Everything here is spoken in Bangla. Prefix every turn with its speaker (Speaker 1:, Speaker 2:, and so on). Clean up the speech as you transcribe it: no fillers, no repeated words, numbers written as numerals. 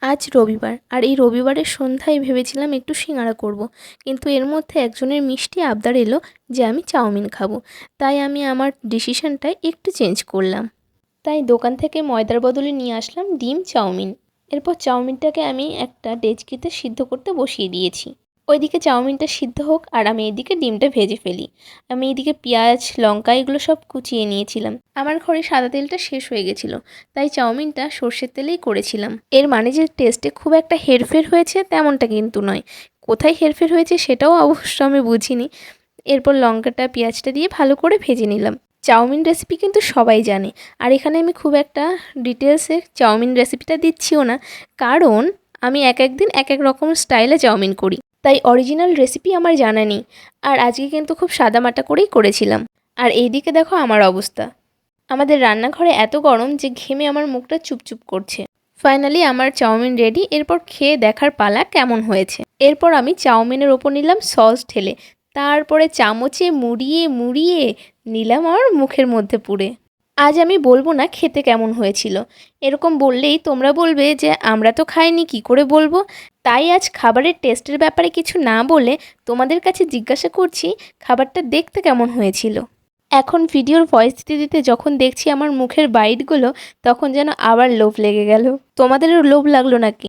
Speaker 1: আজ রবিবার, আর এই রবিবারের সন্ধ্যায় ভেবেছিলাম একটু সিঙাড়া করব। কিন্তু এর মধ্যে একজনের মিষ্টি আবদার এলো যে আমি চাউমিন খাবো। তাই আমি আমার ডিসিশনটা একটু চেঞ্জ করলাম। তাই দোকান থেকে ময়দার বদলে নিয়ে আসলাম ডিম চাউমিন। এরপর চাউমিনটাকে আমি একটা ডেচকিতে সিদ্ধ করতে বসিয়ে দিয়েছি। ওইদিকে চাউমিনটা সিদ্ধ হোক আর আমি এদিকে ডিমটা ভেজে ফেলি। আমি এদিকে পেঁয়াজ, লঙ্কা এগুলো সব কুচিয়ে নিয়েছিলাম। আমার ঘরে সাদা তেলটা শেষ হয়ে গেছিলো, তাই চাউমিনটা সর্ষের তেলেই করেছিলাম। এর মানে যে টেস্টে খুব একটা হেরফের হয়েছে তেমনটা কিন্তু নয়। কোথায় হেরফের হয়েছে সেটাও অবশ্য আমি বুঝিনি। এরপর লঙ্কাটা, পেঁয়াজটা দিয়ে ভালো করে ভেজে নিলাম। চাউমিন রেসিপি কিন্তু সবাই জানে, আর এখানে আমি খুব একটা ডিটেলসে চাউমিন রেসিপিটা দিচ্ছিও না, কারণ আমি এক এক দিন এক এক রকম স্টাইলে চাউমিন করি। তাই অরিজিনাল রেসিপি আমার জানা নেই। আর আজকে কিন্তু খুব সাদামাটা করেই করেছিলাম। আর এইদিকে দেখো আমার অবস্থা। আমাদের রান্নাঘরে এত গরম যে ঘেমে আমার মুখটা চুপচুপ করছে। ফাইনালি আমার চাউমিন রেডি। এরপর খেয়ে দেখার পালা কেমন হয়েছে। এরপর আমি চাউমিনের ওপর নিলাম সস ঢেলে, তারপরে চামচে মুড়িয়ে মুড়িয়ে নিলাম আমার মুখের মধ্যে পুরে। আজ আমি বলবো না খেতে কেমন হয়েছিল, এরকম বললেই তোমরা বলবে যে আমরা তো খাইনি, কী করে বলবো। তাই আজ খাবারের টেস্টের ব্যাপারে কিছু না বলে তোমাদের কাছে জিজ্ঞাসা করছি খাবারটা দেখতে কেমন হয়েছিল। এখন ভিডিওর ভয়েস দিতে দিতে যখন দেখছি আমার মুখের বাইটগুলো, তখন যেন আবার লোভ লেগে গেল। তোমাদেরও লোভ লাগলো নাকি?